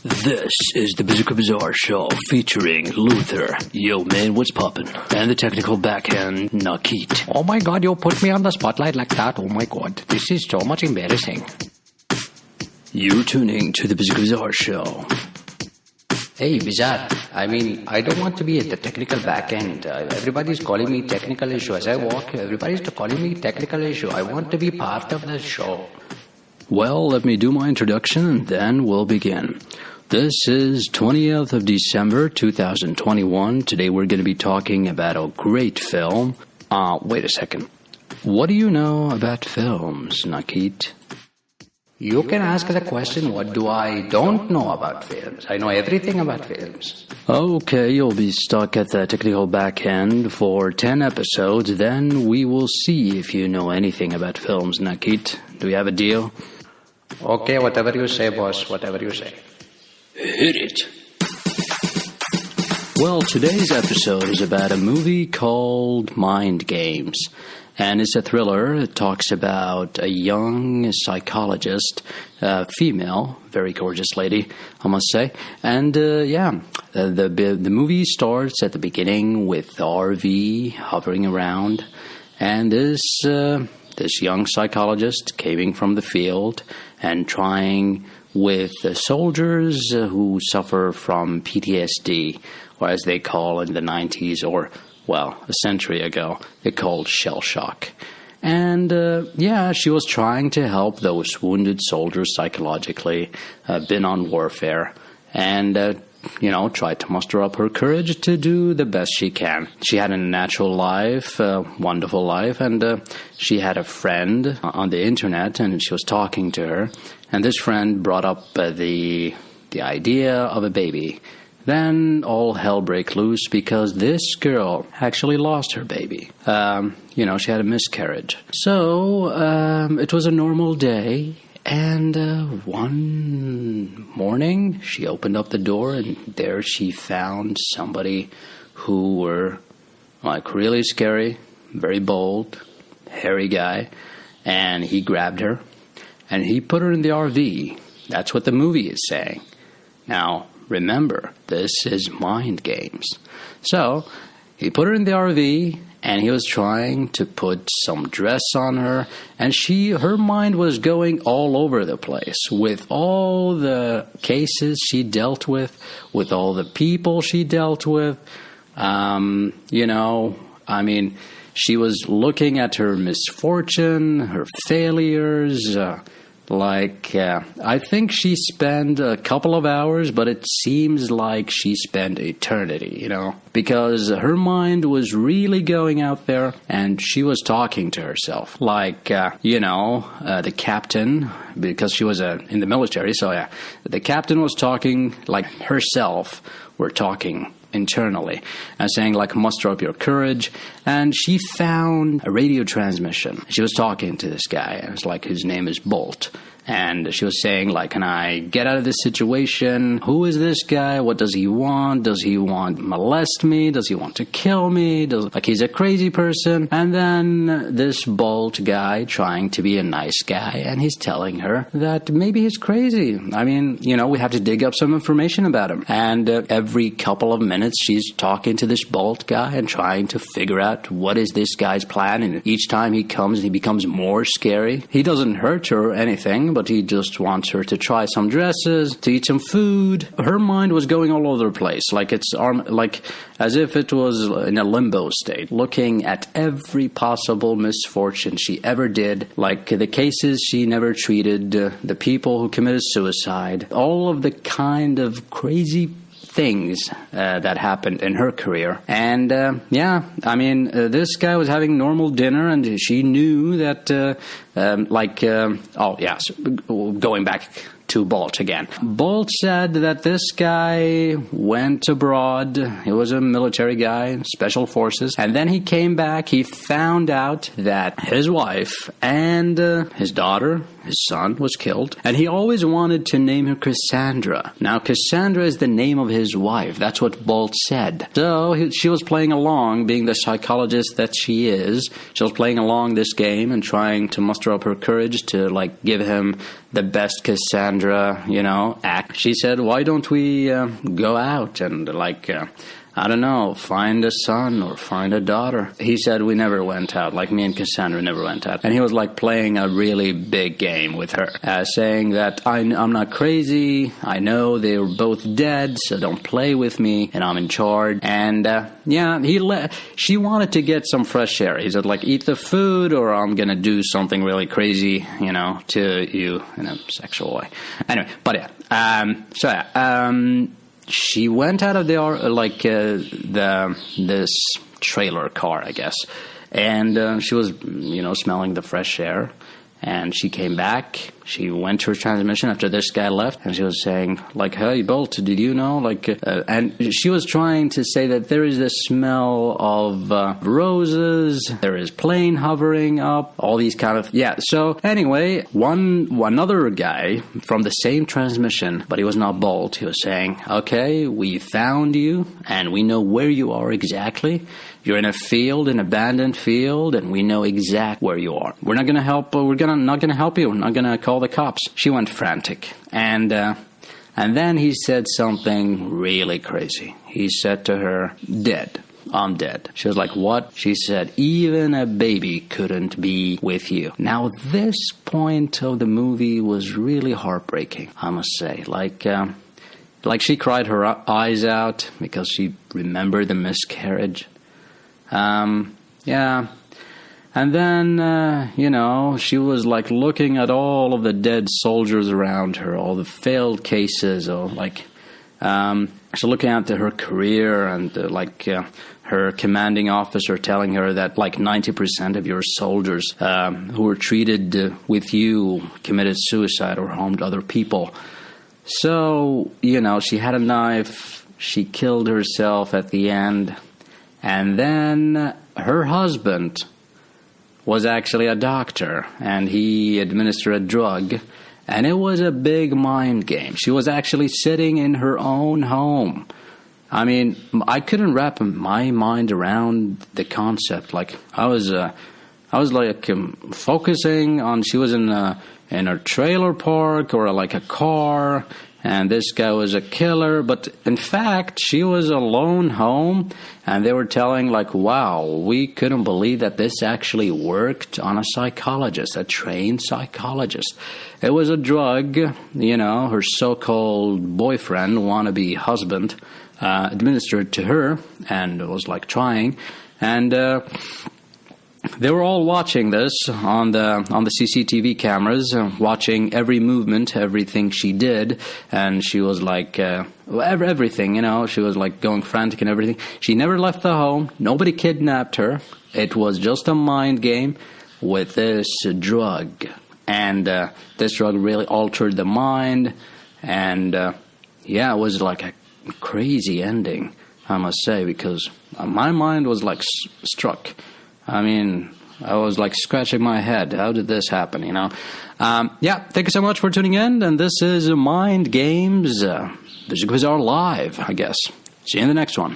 This is the Bizarre Bizarre Show featuring Luther, Yo Man What's Poppin', and the technical backhand, Nakit. Oh my god, you put me on the spotlight like that. Oh my god, this is so much embarrassing. You're tuning to the Bizarre Bizarre Show. Hey, Bizarre. I don't want to be at the technical backhand. Everybody's calling me technical issue. As I walk, everybody's calling me technical issue. I want to be part of the show. Well, let me do my introduction and then we'll begin. This is 20th of December, 2021. Today we're going to be talking about a great film. Wait a second. What do you know about films, Nakit? You can ask the question, what do I don't know about films? I know everything about films. Okay, you'll be stuck at the technical backhand for 10 episodes. Then we will see if you know anything about films, Nakit. Do we have a deal? Okay, whatever you say, boss, whatever you say. Hit it. Well, today's episode is about a movie called Mind Games. And it's a thriller. It talks about a young psychologist, female, very gorgeous lady, I must say. And the movie starts at the beginning with the RV hovering around. And this young psychologist came from the field and trying with soldiers who suffer from PTSD, or as they call in the 90s, or, well, a century ago, they called shell shock. And, she was trying to help those wounded soldiers psychologically, been on warfare, and tried to muster up her courage to do the best she can. She had a natural life, wonderful life, and she had a friend on the internet, and she was talking to her, and this friend brought up the idea of a baby. Then all hell broke loose because this girl actually lost her baby. She had a miscarriage. So, it was a normal day. And one morning, she opened up the door, and there she found somebody who were, really scary, very bold, hairy guy. And he grabbed her, and he put her in the RV. That's what the movie is saying. Now, remember, this is Mind Games. So, he put her in the RV, and he was trying to put some dress on her, and her mind was going all over the place with all the cases she dealt with all the people she dealt with. She was looking at her misfortune, her failures. I think she spent a couple of hours, but it seems like she spent eternity, because her mind was really going out there, and she was talking to herself. The captain, because she was in the military, the captain was talking like herself were talking internally and saying, muster up your courage. And she found a radio transmission. She was talking to this guy, and it's his name is Bolt. And she was saying, can I get out of this situation? Who is this guy? What does he want? Does he want to molest me? Does he want to kill me? He's a crazy person. And then this Bolt guy trying to be a nice guy, and he's telling her that maybe he's crazy. We have to dig up some information about him. And every couple of minutes, she's talking to this Bolt guy and trying to figure out what is this guy's plan. And each time he comes, he becomes more scary. He doesn't hurt her or anything, but he just wants her to try some dresses, to eat some food. Her mind was going all over the place, as if it was in a limbo state, looking at every possible misfortune she ever did, the cases she never treated, the people who committed suicide, all of the kind of crazy things that happened in her career. And this guy was having normal dinner, and she knew that going back to Bolt again. Bolt said that this guy went abroad. He was a military guy, special forces. And then he came back. He found out that his wife and his daughter, his son, was killed. And he always wanted to name her Cassandra. Now, Cassandra is the name of his wife. That's what Bolt said. So she was playing along, being the psychologist that she is. She was playing along this game and trying to muster up her courage to, like, give him the best Cassandra, act. She said, why don't we go out and, I don't know, find a son or find a daughter. He said we never went out, like me and Cassandra never went out. And he was like playing a really big game with her, saying that I'm not crazy, I know they were both dead, so don't play with me, and I'm in charge. And she wanted to get some fresh air. He said, like, eat the food or I'm going to do something really crazy, to you in a sexual way. Anyway, but she went out of this trailer car, I guess, and she was, smelling the fresh air. And she came back. She went to her transmission after this guy left, and she was saying, like, hey, Bolt, did you know? And she was trying to say that there is this smell of roses, there is plane hovering up, all these kind of, So anyway, another guy from the same transmission, but he was not Bolt, he was saying, okay, we found you, and we know where you are exactly. You're in a field, an abandoned field, and we know exactly where you are. We're not going to help. We're not going to help you. We're not going to call the cops. She went frantic, and then he said something really crazy. He said to her, "Dead. I'm dead." She was like, "What?" She said, "Even a baby couldn't be with you." Now, this point of the movie was really heartbreaking, I must say. Like she cried her eyes out because she remembered the miscarriage. And then, she was like looking at all of the dead soldiers around her, all the failed cases, so looking at her career and her commanding officer telling her that 90% of your soldiers who were treated with you committed suicide or harmed other people. So, she had a knife, she killed herself at the end. And then her husband was actually a doctor, and he administered a drug, and it was a big mind game. She was actually sitting in her own home. I mean, I couldn't wrap my mind around the concept. I was focusing on she was in a trailer park or a car. And this guy was a killer, but in fact, she was alone home, and they were telling wow, we couldn't believe that this actually worked on a psychologist, a trained psychologist. It was a drug, her so-called boyfriend, wannabe husband, administered to her, and was trying, and they were all watching this on the CCTV cameras, watching every movement, everything she did, and she was everything, she was going frantic and everything. She never left the home. Nobody kidnapped her. It was just a mind game with this drug, and this drug really altered the mind, and it was a crazy ending, I must say, because my mind was struck. I mean, I was scratching my head. How did this happen, Thank you so much for tuning in. And this is Mind Games. Music Quiz are live, I guess. See you in the next one.